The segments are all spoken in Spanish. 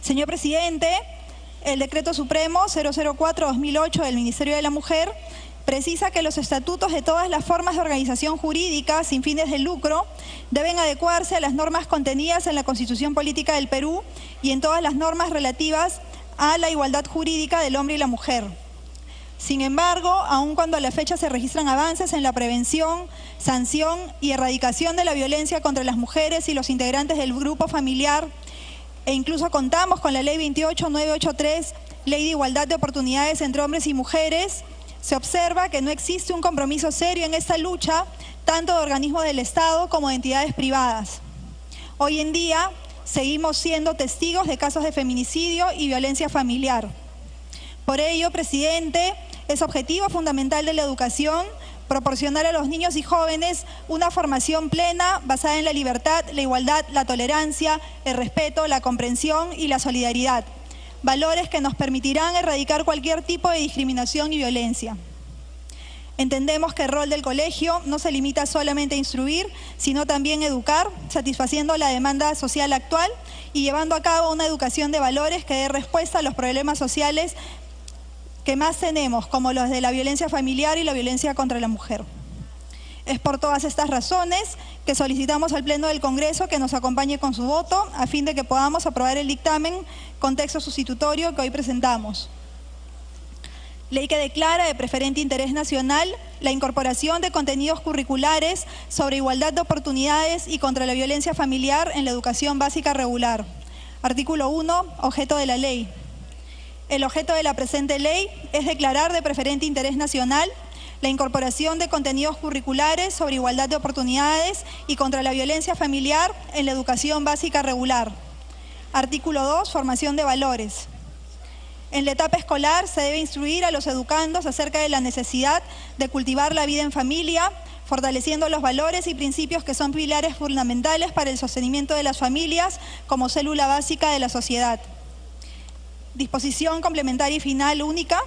Señor presidente, el Decreto Supremo 004/2008 del Ministerio de la Mujer precisa que los estatutos de todas las formas de organización jurídica sin fines de lucro deben adecuarse a las normas contenidas en la Constitución Política del Perú y en todas las normas relativas a la igualdad jurídica del hombre y la mujer. Sin embargo, aun cuando a la fecha se registran avances en la prevención, sanción y erradicación de la violencia contra las mujeres y los integrantes del grupo familiar, e incluso contamos con la Ley 28983, Ley de Igualdad de Oportunidades entre Hombres y Mujeres, se observa que no existe un compromiso serio en esta lucha, tanto de organismos del Estado como de entidades privadas. Hoy en día seguimos siendo testigos de casos de feminicidio y violencia familiar. Por ello, presidente, es objetivo fundamental de la educación proporcionar a los niños y jóvenes una formación plena basada en la libertad, la igualdad, la tolerancia, el respeto, la comprensión y la solidaridad. Valores que nos permitirán erradicar cualquier tipo de discriminación y violencia. Entendemos que el rol del colegio no se limita solamente a instruir, sino también educar, satisfaciendo la demanda social actual y llevando a cabo una educación de valores que dé respuesta a los problemas sociales que más tenemos, como los de la violencia familiar y la violencia contra la mujer. Es por todas estas razones que solicitamos al Pleno del Congreso que nos acompañe con su voto a fin de que podamos aprobar el dictamen con texto sustitutorio que hoy presentamos. Ley que declara de preferente interés nacional la incorporación de contenidos curriculares sobre igualdad de oportunidades y contra la violencia familiar en la educación básica regular. Artículo 1, objeto de la ley. El objeto de la presente ley es declarar de preferente interés nacional la incorporación de contenidos curriculares sobre igualdad de oportunidades y contra la violencia familiar en la educación básica regular. Artículo 2, formación de valores. En la etapa escolar se debe instruir a los educandos acerca de la necesidad de cultivar la vida en familia, fortaleciendo los valores y principios que son pilares fundamentales para el sostenimiento de las familias como célula básica de la sociedad. Disposición complementaria y final única.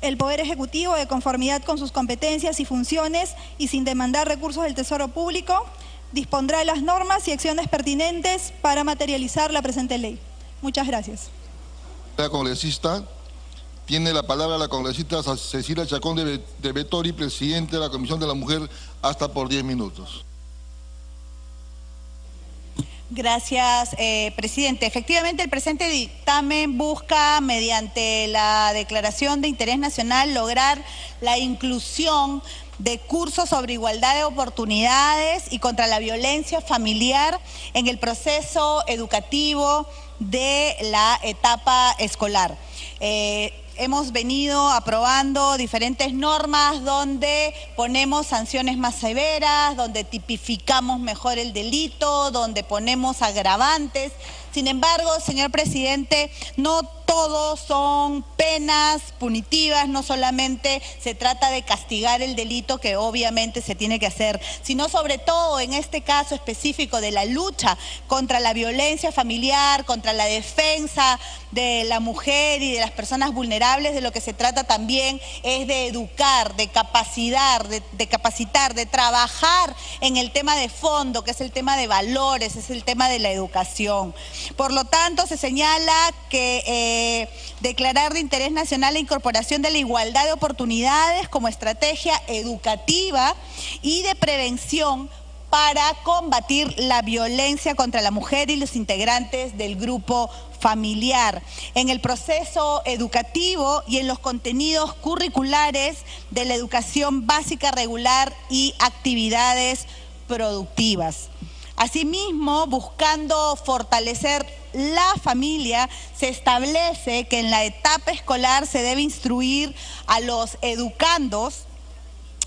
El Poder Ejecutivo, de conformidad con sus competencias y funciones y sin demandar recursos del Tesoro Público, dispondrá las normas y acciones pertinentes para materializar la presente ley. Muchas gracias. La congresista, tiene la palabra la congresista Cecilia Chacón de Vettori, presidente de la Comisión de la Mujer, hasta por 10 minutos. Gracias, presidente. Efectivamente, el presente dictamen busca, mediante la declaración de interés nacional, lograr la inclusión de cursos sobre igualdad de oportunidades y contra la violencia familiar en el proceso educativo de la etapa escolar. Hemos venido aprobando diferentes normas donde ponemos sanciones más severas, donde tipificamos mejor el delito, donde ponemos agravantes. Sin embargo, señor presidente, no todos son penas punitivas, no solamente se trata de castigar el delito, que obviamente se tiene que hacer, sino sobre todo en este caso específico de la lucha contra la violencia familiar, contra la defensa de la mujer y de las personas vulnerables. De lo que se trata también es de educar, de capacitar, de trabajar en el tema de fondo, que es el tema de valores, es el tema de la educación. Por lo tanto, se señala que declarar de interés nacional la incorporación de la igualdad de oportunidades como estrategia educativa y de prevención para combatir la violencia contra la mujer y los integrantes del grupo familiar en el proceso educativo y en los contenidos curriculares de la educación básica regular y actividades productivas. Asimismo, buscando fortalecer la familia, se establece que en la etapa escolar se debe instruir a los educandos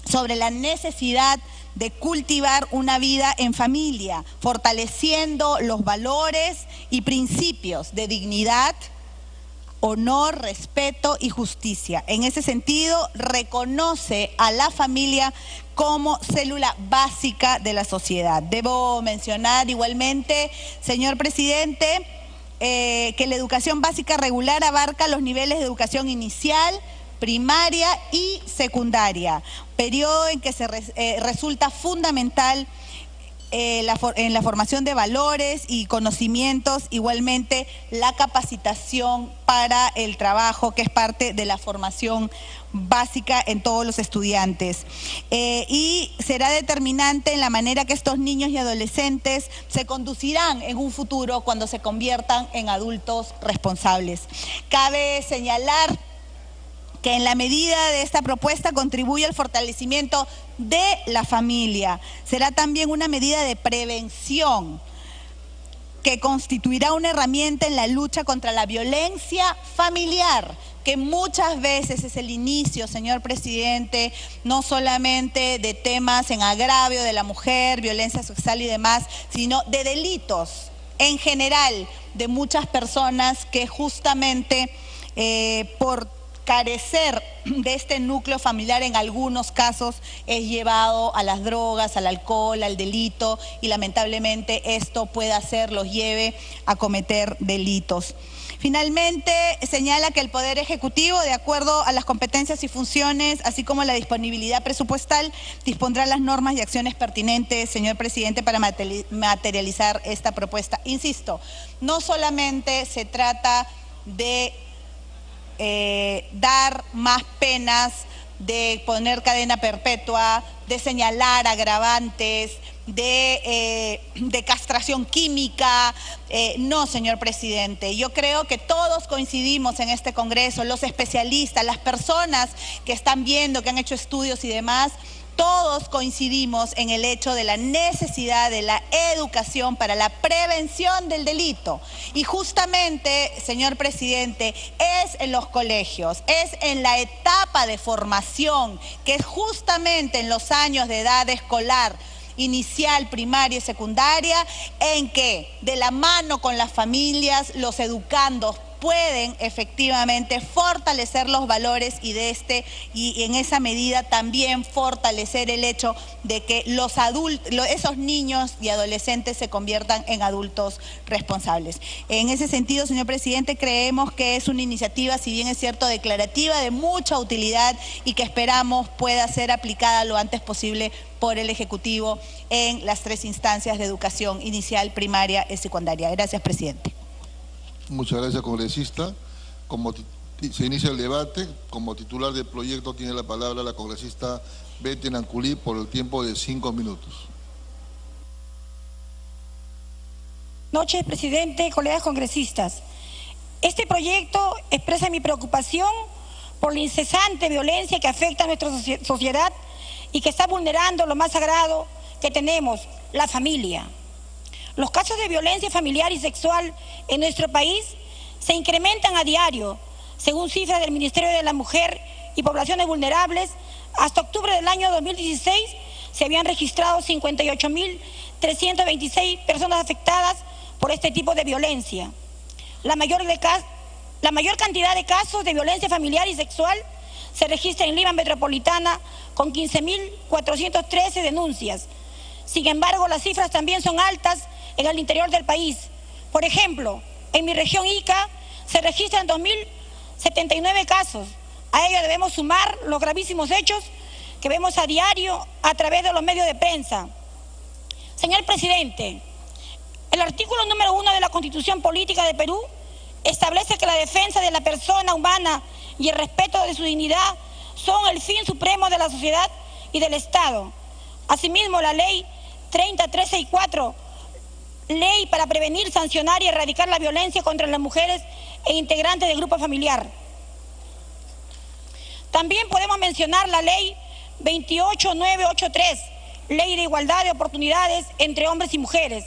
sobre la necesidad de cultivar una vida en familia, fortaleciendo los valores y principios de dignidad, honor, respeto y justicia. En ese sentido, reconoce a la familia como célula básica de la sociedad. Debo mencionar igualmente, señor presidente, que la educación básica regular abarca los niveles de educación inicial, primaria y secundaria, periodo en que resulta fundamental en la formación de valores y conocimientos, igualmente la capacitación para el trabajo, que es parte de la formación básica en todos los estudiantes. Y será determinante en la manera que estos niños y adolescentes se conducirán en un futuro cuando se conviertan en adultos responsables. Cabe señalar que en la medida de esta propuesta contribuye al fortalecimiento de la familia. Será también una medida de prevención que constituirá una herramienta en la lucha contra la violencia familiar, que muchas veces es el inicio, señor presidente, no solamente de temas en agravio de la mujer, violencia sexual y demás, sino de delitos en general de muchas personas que justamente por carecer de este núcleo familiar en algunos casos es llevado a las drogas, al alcohol, al delito, y lamentablemente esto los lleve a cometer delitos. Finalmente, señala que el Poder Ejecutivo, de acuerdo a las competencias y funciones, así como la disponibilidad presupuestal, dispondrá las normas y acciones pertinentes, señor presidente, para materializar esta propuesta. Insisto, no solamente se trata de dar más penas, de poner cadena perpetua, de señalar agravantes, de castración química. No, señor presidente, yo creo que todos coincidimos en este Congreso, los especialistas, las personas que están viendo, que han hecho estudios y demás, todos coincidimos en el hecho de la necesidad de la educación para la prevención del delito. Y justamente, señor presidente, es en los colegios, es en la etapa de formación, que es justamente en los años de edad escolar, inicial, primaria y secundaria, en que de la mano con las familias, los educandos pueden efectivamente fortalecer los valores y en esa medida también fortalecer el hecho de que esos niños y adolescentes se conviertan en adultos responsables. En ese sentido, señor presidente, creemos que es una iniciativa, si bien es cierto, declarativa, de mucha utilidad y que esperamos pueda ser aplicada lo antes posible por el Ejecutivo en las 3 instancias de educación inicial, primaria y secundaria. Gracias, presidente. Muchas gracias, congresista. Se inicia el debate. Como titular del proyecto tiene la palabra la congresista Betty Nanculí por el tiempo de 5 minutos. Buenas noches, presidente, colegas congresistas. Este proyecto expresa mi preocupación por la incesante violencia que afecta a nuestra sociedad y que está vulnerando lo más sagrado que tenemos, la familia. Los casos de violencia familiar y sexual en nuestro país se incrementan a diario. Según cifras del Ministerio de la Mujer y Poblaciones Vulnerables, hasta octubre del año 2016 se habían registrado 58.326 personas afectadas por este tipo de violencia. La mayor cantidad de casos de violencia familiar y sexual se registra en Lima Metropolitana, con 15.413 denuncias. Sin embargo, las cifras también son altas en el interior del país. Por ejemplo, en mi región Ica se registran 2.079 casos. A ello debemos sumar los gravísimos hechos que vemos a diario a través de los medios de prensa. Señor presidente, el artículo número 1 de la Constitución Política de Perú establece que la defensa de la persona humana y el respeto de su dignidad son el fin supremo de la sociedad y del Estado. Asimismo, la Ley 30364, Ley para prevenir, sancionar y erradicar la violencia contra las mujeres e integrantes del grupo familiar. También podemos mencionar la Ley 28983, Ley de Igualdad de Oportunidades entre hombres y mujeres.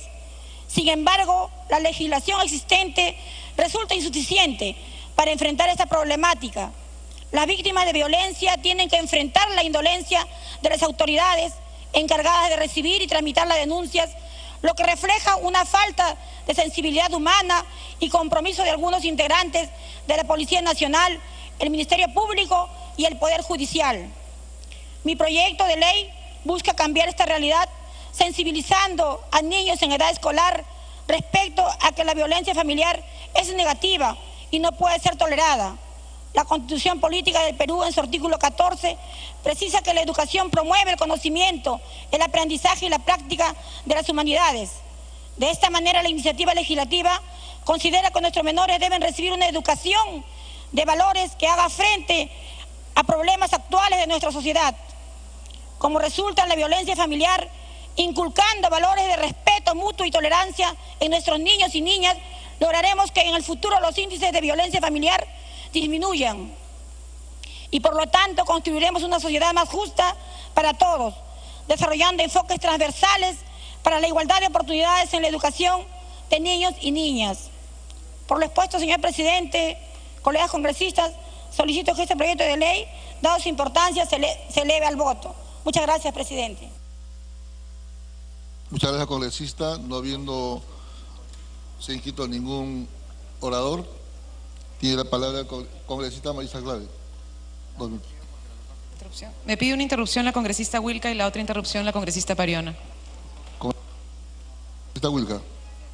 Sin embargo, la legislación existente resulta insuficiente para enfrentar esta problemática. Las víctimas de violencia tienen que enfrentar la indolencia de las autoridades encargadas de recibir y tramitar las denuncias, lo que refleja una falta de sensibilidad humana y compromiso de algunos integrantes de la Policía Nacional, el Ministerio Público y el Poder Judicial. Mi proyecto de ley busca cambiar esta realidad, sensibilizando a niños en edad escolar respecto a que la violencia familiar es negativa y no puede ser tolerada. La Constitución Política del Perú, en su artículo 14, precisa que la educación promueve el conocimiento, el aprendizaje y la práctica de las humanidades. De esta manera, la iniciativa legislativa considera que nuestros menores deben recibir una educación de valores que haga frente a problemas actuales de nuestra sociedad. Como resulta en la violencia familiar, inculcando valores de respeto mutuo y tolerancia en nuestros niños y niñas, lograremos que en el futuro los índices de violencia familiar disminuyan. Y por lo tanto construiremos una sociedad más justa para todos, desarrollando enfoques transversales para la igualdad de oportunidades en la educación de niños y niñas. Por lo expuesto, señor presidente, colegas congresistas, solicito que este proyecto de ley, dado su importancia, se eleve al voto. Muchas gracias, presidente. Muchas gracias, congresista. No habiendo se inscrito a ningún orador, tiene la palabra el congresista Marisa Clave. 2 minutos. Me pide una interrupción la congresista Wilca y la otra interrupción la congresista Pariona. Congresista Wilca.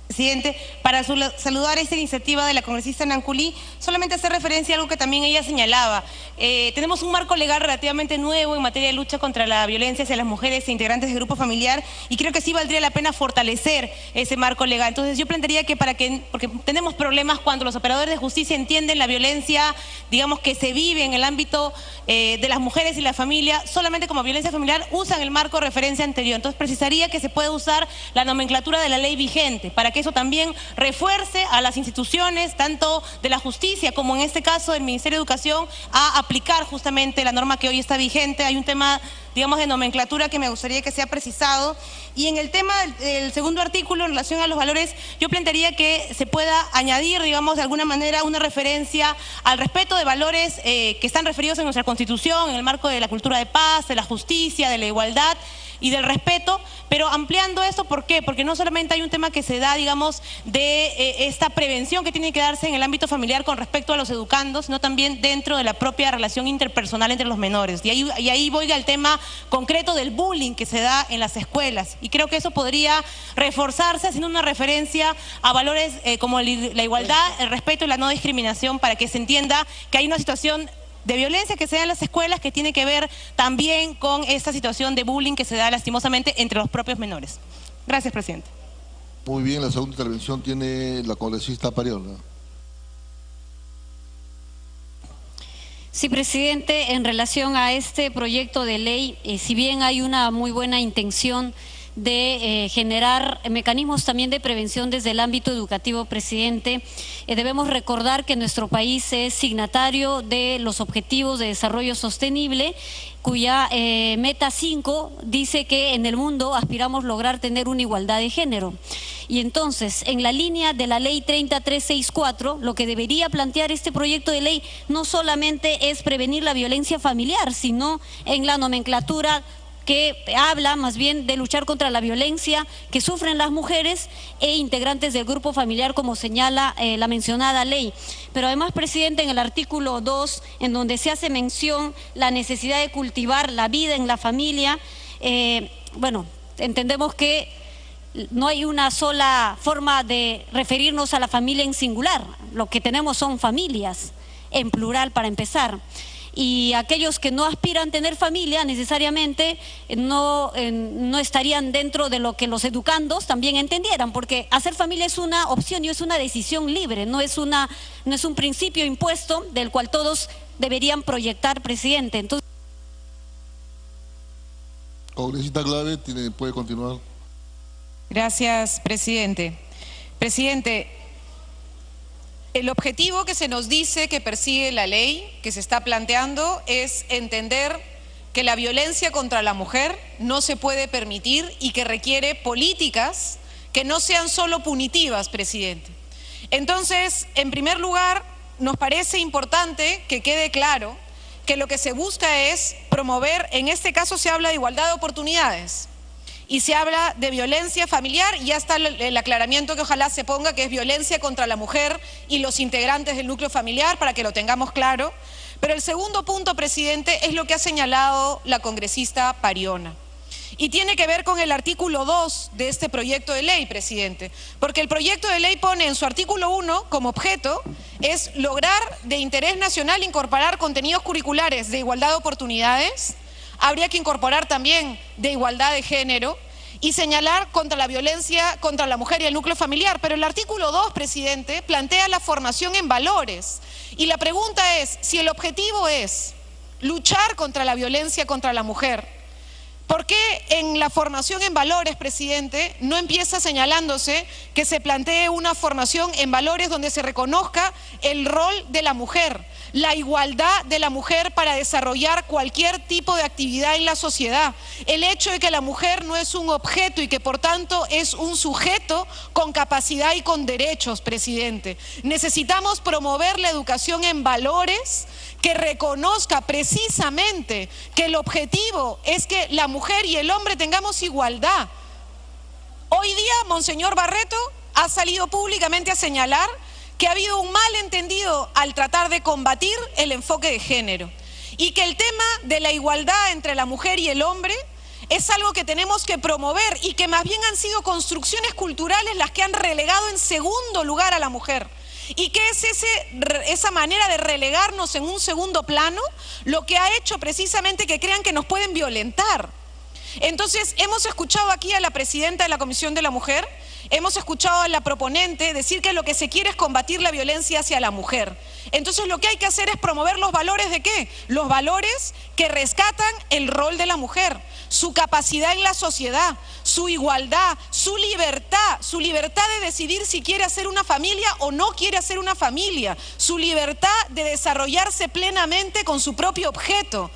Presidente, para saludar esta iniciativa de la congresista Nanculí, solamente hacer referencia a algo que también ella señalaba. Tenemos un marco legal relativamente nuevo en materia de lucha contra la violencia hacia las mujeres e integrantes del grupo familiar, y creo que sí valdría la pena fortalecer ese marco legal. Entonces yo plantearía que porque tenemos problemas cuando los operadores de justicia entienden la violencia, digamos, que se vive en el ámbito de las mujeres y la familia, solamente como violencia familiar, usan el marco de referencia anterior. Entonces precisaría que se pueda usar la nomenclatura de la ley vigente, para que eso también refuerce a las instituciones, tanto de la justicia como en este caso del Ministerio de Educación, a aplicar justamente la norma que hoy está vigente. Hay un tema, digamos, de nomenclatura que me gustaría que sea precisado. Y en el tema del segundo artículo, en relación a los valores, yo plantearía que se pueda añadir, digamos, de alguna manera una referencia al respeto de valores que están referidos en nuestra Constitución, en el marco de la cultura de paz, de la justicia, de la igualdad y del respeto, pero ampliando esto, ¿por qué? Porque no solamente hay un tema que se da, digamos, de esta prevención que tiene que darse en el ámbito familiar con respecto a los educandos, sino también dentro de la propia relación interpersonal entre los menores. Y ahí voy al tema concreto del bullying que se da en las escuelas. Y creo que eso podría reforzarse haciendo una referencia a valores como la igualdad, el respeto y la no discriminación, para que se entienda que hay una situación de violencia que se da en las escuelas que tiene que ver también con esta situación de bullying que se da lastimosamente entre los propios menores. Gracias, presidente. Muy bien, la segunda intervención tiene la congresista Pariona. Sí, presidente, en relación a este proyecto de ley, si bien hay una muy buena intención de generar mecanismos también de prevención desde el ámbito educativo, presidente, debemos recordar que nuestro país es signatario de los Objetivos de Desarrollo Sostenible, cuya meta 5 dice que en el mundo aspiramos lograr tener una igualdad de género. Y entonces, en la línea de la ley 30364, lo que debería plantear este proyecto de ley no solamente es prevenir la violencia familiar, sino en la nomenclatura que habla más bien de luchar contra la violencia que sufren las mujeres e integrantes del grupo familiar, como señala la mencionada ley. Pero además, presidente, en el artículo 2, en donde se hace mención la necesidad de cultivar la vida en la familia, bueno, entendemos que no hay una sola forma de referirnos a la familia en singular. Lo que tenemos son familias, en plural para empezar. Y aquellos que no aspiran a tener familia necesariamente no estarían dentro de lo que los educandos también entendieran, porque hacer familia es una opción y es una decisión libre, no es un principio impuesto del cual todos deberían proyectar, presidente. Entonces, Congresista Clave, puede continuar. Gracias, presidente. Presidente, el objetivo que se nos dice que persigue la ley que se está planteando es entender que la violencia contra la mujer no se puede permitir y que requiere políticas que no sean solo punitivas, presidente. Entonces, en primer lugar, nos parece importante que quede claro que lo que se busca es promover, en este caso se habla de igualdad de oportunidades, y se habla de violencia familiar, y ya está el aclaramiento que ojalá se ponga, que es violencia contra la mujer y los integrantes del núcleo familiar, para que lo tengamos claro. Pero el segundo punto, presidente, es lo que ha señalado la congresista Pariona. Y tiene que ver con el artículo 2 de este proyecto de ley, presidente. Porque el proyecto de ley pone en su artículo 1 como objeto es lograr de interés nacional incorporar contenidos curriculares de igualdad de oportunidades, habría que incorporar también de igualdad de género y señalar contra la violencia contra la mujer y el núcleo familiar. Pero el artículo 2, presidente, plantea la formación en valores. Y la pregunta es, si el objetivo es luchar contra la violencia contra la mujer, ¿por qué en la formación en valores, presidente, no empieza señalándose que se plantee una formación en valores donde se reconozca el rol de la mujer, la igualdad de la mujer para desarrollar cualquier tipo de actividad en la sociedad? El hecho de que la mujer no es un objeto y que por tanto es un sujeto con capacidad y con derechos, presidente. Necesitamos promover la educación en valores que reconozca precisamente que el objetivo es que la mujer y el hombre tengamos igualdad. Hoy día, Monseñor Barreto ha salido públicamente a señalar que ha habido un malentendido al tratar de combatir el enfoque de género y que el tema de la igualdad entre la mujer y el hombre es algo que tenemos que promover y que más bien han sido construcciones culturales las que han relegado en segundo lugar a la mujer. ¿Y qué es esa manera de relegarnos en un segundo plano? Lo que ha hecho precisamente que crean que nos pueden violentar. Entonces, hemos escuchado aquí a la presidenta de la Comisión de la Mujer, hemos escuchado a la proponente decir que lo que se quiere es combatir la violencia hacia la mujer. Entonces, lo que hay que hacer es promover los valores ¿de qué? Los valores que rescatan el rol de la mujer, su capacidad en la sociedad, su igualdad, su libertad de decidir si quiere hacer una familia o no quiere hacer una familia, su libertad de desarrollarse plenamente con su propio objeto.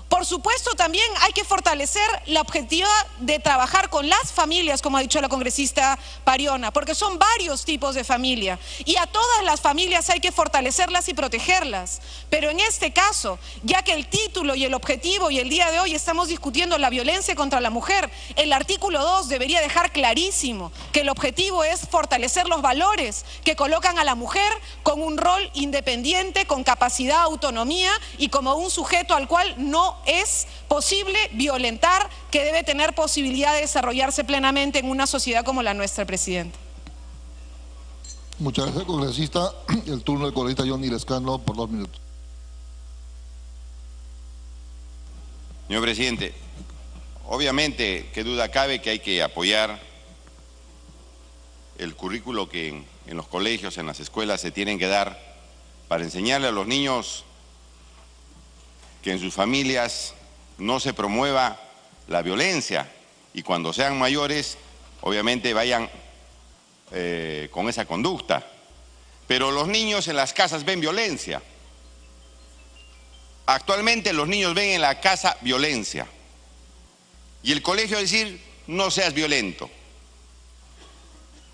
Por supuesto, también hay que fortalecer la objetividad de trabajar con las familias, como ha dicho la congresista Pariona, porque son varios tipos de familia y a todas las familias hay que fortalecerlas y protegerlas. Pero en este caso, ya que el título y el objetivo y el día de hoy estamos discutiendo la violencia contra la mujer, el artículo 2 debería dejar clarísimo que el objetivo es fortalecer los valores que colocan a la mujer con un rol independiente, con capacidad, autonomía y como un sujeto al cual no es posible violentar, que debe tener posibilidad de desarrollarse plenamente en una sociedad como la nuestra, presidente. Muchas gracias, congresista. El turno del congresista Johnny Lescano por 2 minutos. Señor presidente, obviamente, qué duda cabe que hay que apoyar el currículo que en los colegios, en las escuelas se tienen que dar para enseñarle a los niños que en sus familias no se promueva la violencia y cuando sean mayores, obviamente vayan con esa conducta. Pero los niños en las casas ven violencia. Actualmente los niños ven en la casa violencia. Y el colegio decir, no seas violento.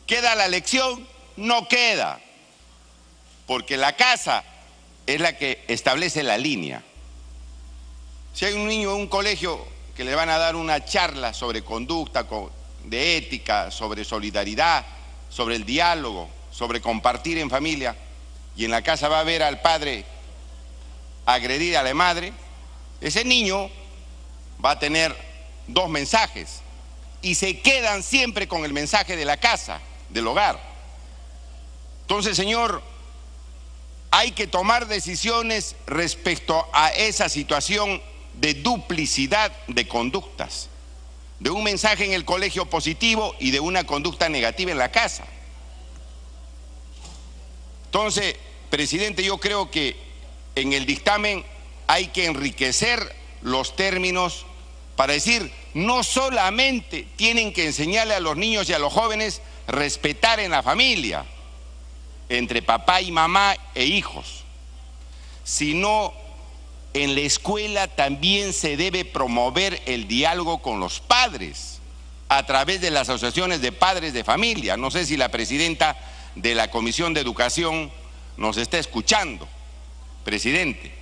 ¿Queda la lección? No queda. Porque la casa es la que establece la línea. Si hay un niño en un colegio que le van a dar una charla sobre conducta, de ética, sobre solidaridad, sobre el diálogo, sobre compartir en familia, y en la casa va a ver al padre agredir a la madre, ese niño va a tener 2 mensajes y se quedan siempre con el mensaje de la casa, del hogar. Entonces, señor, hay que tomar decisiones respecto a esa situación de duplicidad de conductas, de un mensaje en el colegio positivo y de una conducta negativa en la casa. Entonces, presidente, yo creo que en el dictamen hay que enriquecer los términos para decir, no solamente tienen que enseñarle a los niños y a los jóvenes respetar en la familia, entre papá y mamá e hijos, sino en la escuela también se debe promover el diálogo con los padres a través de las asociaciones de padres de familia. No sé si la presidenta de la Comisión de Educación nos está escuchando, presidente.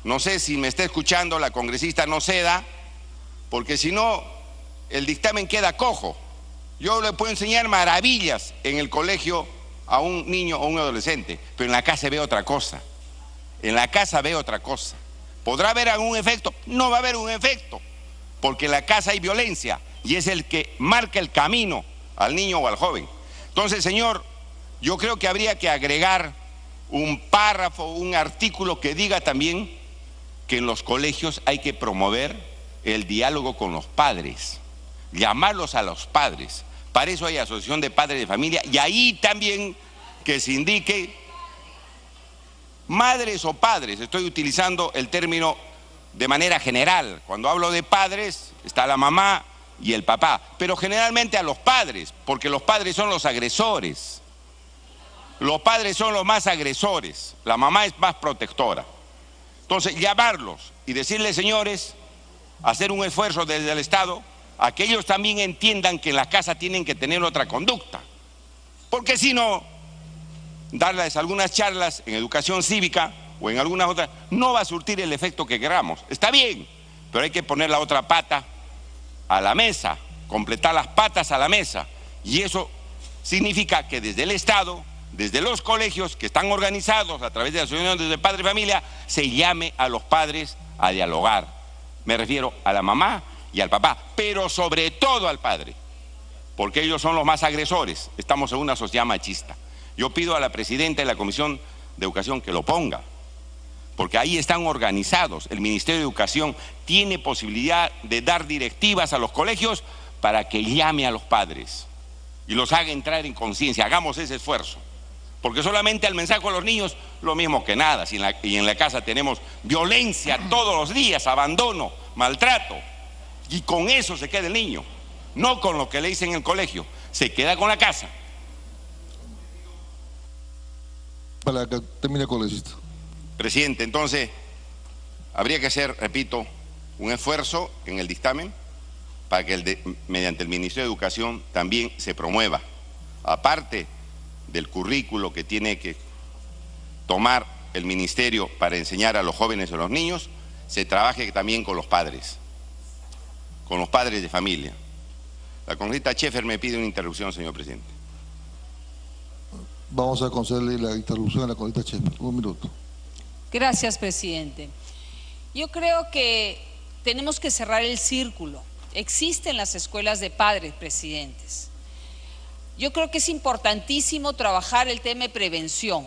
No sé si me está escuchando la congresista Noceda, porque si no, el dictamen queda cojo. Yo le puedo enseñar maravillas en el colegio a un niño o un adolescente, pero en la casa ve otra cosa. En la casa ve otra cosa. ¿Podrá haber algún efecto? No va a haber un efecto, porque en la casa hay violencia y es el que marca el camino al niño o al joven. Entonces, señor, yo creo que habría que agregar un párrafo, un artículo que diga también que en los colegios hay que promover el diálogo con los padres, llamarlos a los padres. Para eso hay asociación de padres de familia y ahí también que se indique madres o padres. Estoy utilizando el término de manera general. Cuando hablo de padres está la mamá y el papá, pero generalmente a los padres, porque los padres son los agresores. Los padres son los más agresores, la mamá es más protectora. Entonces, llamarlos y decirles, señores, hacer un esfuerzo desde el Estado a que ellos también entiendan que en la casa tienen que tener otra conducta. Porque si no, darles algunas charlas en educación cívica o en algunas otras, no va a surtir el efecto que queramos. Está bien, pero hay que poner la otra pata a la mesa, completar las patas a la mesa. Y eso significa que desde el Estado, desde los colegios que están organizados a través de las asociaciones de padres y familia, se llame a los padres a dialogar. Me refiero a la mamá y al papá, pero sobre todo al padre, porque ellos son los más agresores. Estamos en una sociedad machista. Yo pido a la presidenta de la Comisión de Educación que lo ponga, porque ahí están organizados. El Ministerio de Educación tiene posibilidad de dar directivas a los colegios para que llame a los padres y los haga entrar en conciencia. Hagamos ese esfuerzo, porque solamente el mensaje a los niños, lo mismo que nada. Si en la casa tenemos violencia todos los días, abandono, maltrato, y con eso se queda el niño, no con lo que le dicen en el colegio, se queda con la casa. Para que termine el congresista. Presidente, entonces, habría que hacer, repito, un esfuerzo en el dictamen para que mediante el Ministerio de Educación también se promueva, aparte del currículo que tiene que tomar el Ministerio para enseñar a los jóvenes y a los niños, se trabaje también con los padres de familia. La congresista Schaeffer me pide una interrupción, señor presidente. Vamos a concederle la interrupción a la congresista Schaeffer. Un minuto. Gracias, presidente. Yo creo que tenemos que cerrar el círculo. Existen las escuelas de padres, presidentes. Yo creo que es importantísimo trabajar el tema de prevención.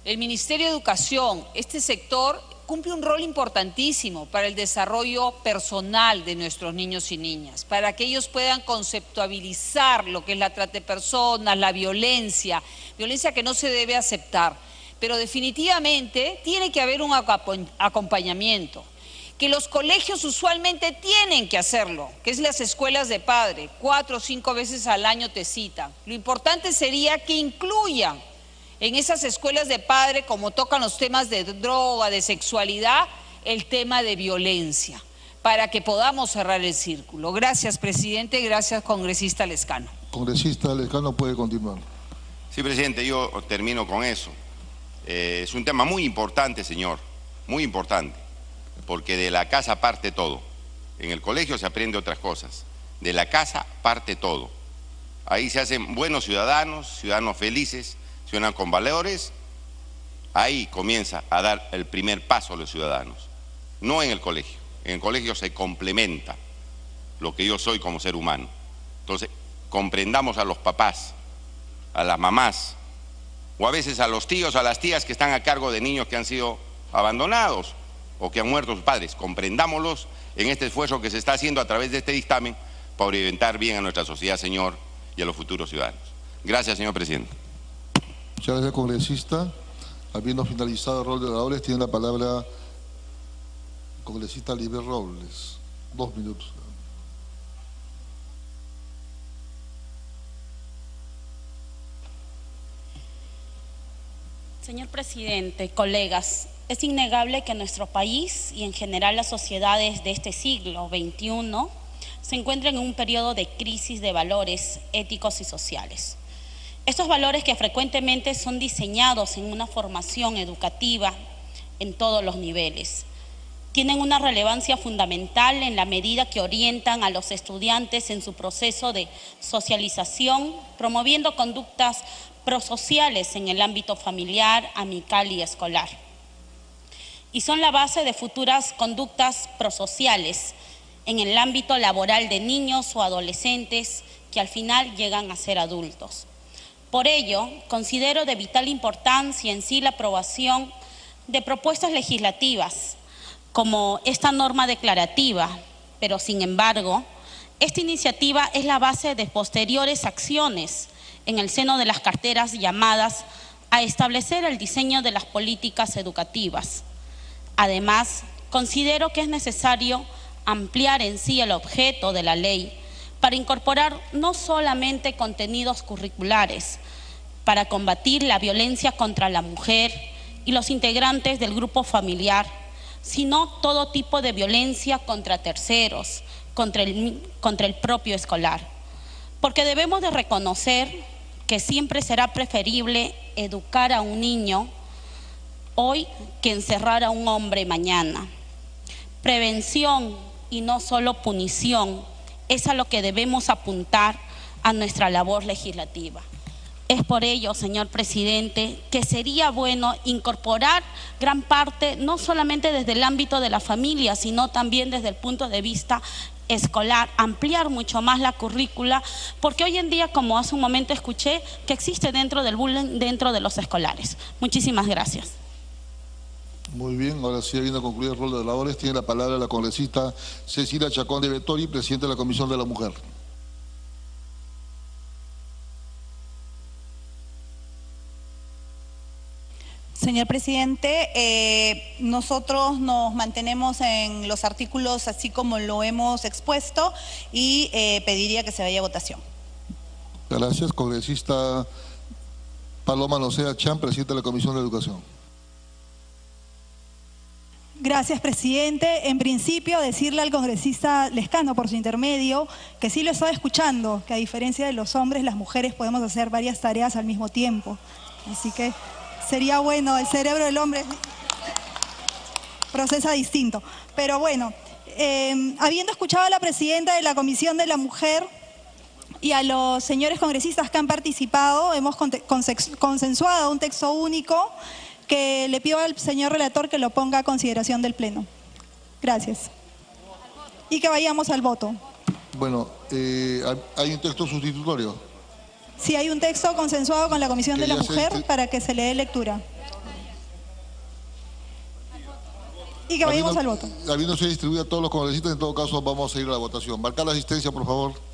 El Ministerio de Educación, este sector, cumple un rol importantísimo para el desarrollo personal de nuestros niños y niñas, para que ellos puedan conceptualizar lo que es la trata de personas, la violencia que no se debe aceptar. Pero definitivamente tiene que haber un acompañamiento, que los colegios usualmente tienen que hacerlo, que es las escuelas de padre, 4 o 5 veces al año te citan. Lo importante sería que incluyan en esas escuelas de padre, como tocan los temas de droga, de sexualidad, el tema de violencia, para que podamos cerrar el círculo. Gracias, presidente, gracias, congresista Lescano. Congresista Lescano puede continuar. Sí, presidente, yo termino con eso. Es un tema muy importante, señor, muy importante, porque de la casa parte todo. En el colegio se aprende otras cosas. De la casa parte todo. Ahí se hacen buenos ciudadanos, ciudadanos felices, ciudadanos con valores. Ahí comienza a dar el primer paso a los ciudadanos. No en el colegio. En el colegio se complementa lo que yo soy como ser humano. Entonces, comprendamos a los papás, a las mamás, o a veces a los tíos, a las tías que están a cargo de niños que han sido abandonados o que han muerto sus padres. Comprendámoslos en este esfuerzo que se está haciendo a través de este dictamen para orientar bien a nuestra sociedad, señor, y a los futuros ciudadanos. Gracias, señor presidente. Muchas gracias, congresista. Habiendo finalizado el rol de oradores, tiene la palabra el congresista Liber Robles. 2 minutos. Señor presidente, colegas, es innegable que nuestro país y en general las sociedades de este siglo XXI se encuentran en un periodo de crisis de valores éticos y sociales. Estos valores que frecuentemente son diseñados en una formación educativa en todos los niveles, tienen una relevancia fundamental en la medida que orientan a los estudiantes en su proceso de socialización, promoviendo conductas prosociales en el ámbito familiar, amical y escolar. Y son la base de futuras conductas prosociales en el ámbito laboral de niños o adolescentes que al final llegan a ser adultos. Por ello, considero de vital importancia en sí la aprobación de propuestas legislativas como esta norma declarativa, pero sin embargo, esta iniciativa es la base de posteriores acciones en el seno de las carteras llamadas a establecer el diseño de las políticas educativas. Además, considero que es necesario ampliar en sí el objeto de la ley para incorporar no solamente contenidos curriculares para combatir la violencia contra la mujer y los integrantes del grupo familiar, sino todo tipo de violencia contra terceros, contra el propio escolar. Porque debemos de reconocer que siempre será preferible educar a un niño hoy que encerrar a un hombre mañana. Prevención y no solo punición es a lo que debemos apuntar a nuestra labor legislativa. Es por ello, señor presidente, que sería bueno incorporar gran parte, no solamente desde el ámbito de la familia, sino también desde el punto de vista escolar, ampliar mucho más la currícula, porque hoy en día, como hace un momento escuché, que existe dentro del bullying dentro de los escolares. Muchísimas gracias. Muy bien, ahora sí, habiendo concluido el rol de oradores, tiene la palabra la congresista Cecilia Chacón de Vettori, presidenta de la Comisión de la Mujer. Señor presidente, nosotros nos mantenemos en los artículos así como lo hemos expuesto y pediría que se vaya a votación. Gracias. Congresista Paloma Noceda Chan, presidenta de la Comisión de Educación. Gracias, presidente. En principio, decirle al congresista Lescano, por su intermedio, que sí lo estaba escuchando, que a diferencia de los hombres, las mujeres podemos hacer varias tareas al mismo tiempo. Así que sería bueno, el cerebro del hombre procesa distinto. Pero bueno, habiendo escuchado a la presidenta de la Comisión de la Mujer y a los señores congresistas que han participado, hemos consensuado un texto único que le pido al señor relator que lo ponga a consideración del Pleno. Gracias. Y que vayamos al voto. Bueno, ¿hay un texto sustitutorio? Sí, hay un texto consensuado con la Comisión de la Mujer para que se le dé lectura. Y que vayamos al voto. Habiéndose distribuido a todos los congresistas, en todo caso vamos a ir a la votación. Marcar la asistencia, por favor.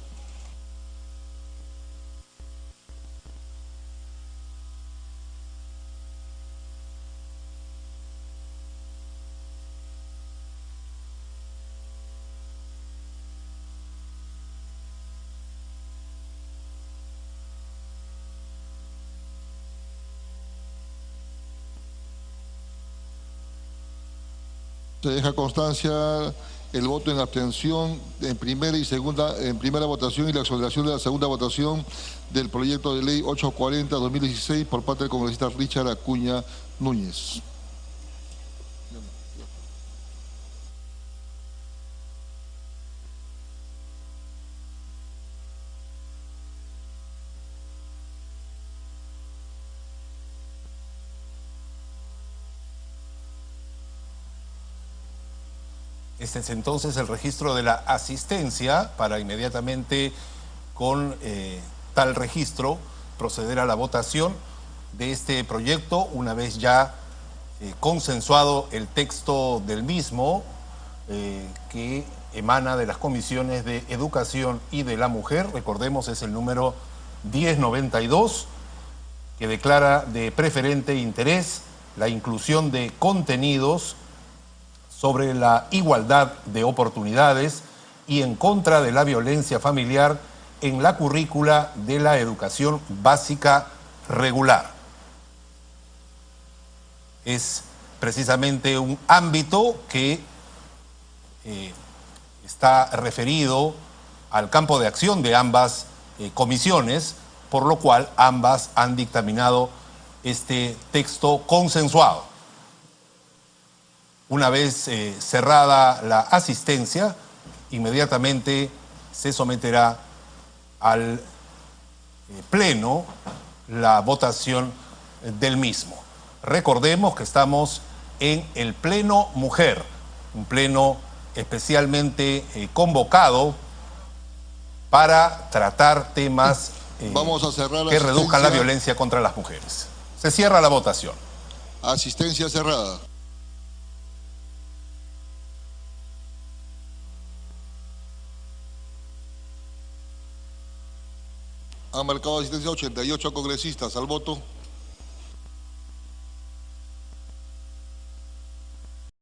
Se deja constancia el voto en abstención en primera votación y la exoneración de la segunda votación del proyecto de ley 840-2016 por parte del congresista Richard Acuña Núñez. Este es entonces el registro de la asistencia para inmediatamente con tal registro proceder a la votación de este proyecto una vez ya consensuado el texto del mismo que emana de las comisiones de Educación y de la Mujer. Recordemos, es el número 1092 que declara de preferente interés la inclusión de contenidos sobre la igualdad de oportunidades y en contra de la violencia familiar en la currícula de la educación básica regular. Es precisamente un ámbito que está referido al campo de acción de ambas comisiones, por lo cual ambas han dictaminado este texto consensuado. Una vez cerrada la asistencia, inmediatamente se someterá al Pleno la votación del mismo. Recordemos que estamos en el Pleno Mujer, un pleno especialmente convocado para tratar temas Vamos a cerrar la que reduzcan la asistencia. violencia contra las mujeres. Se cierra la votación. Asistencia cerrada. Han marcado asistencia 88 congresistas al voto.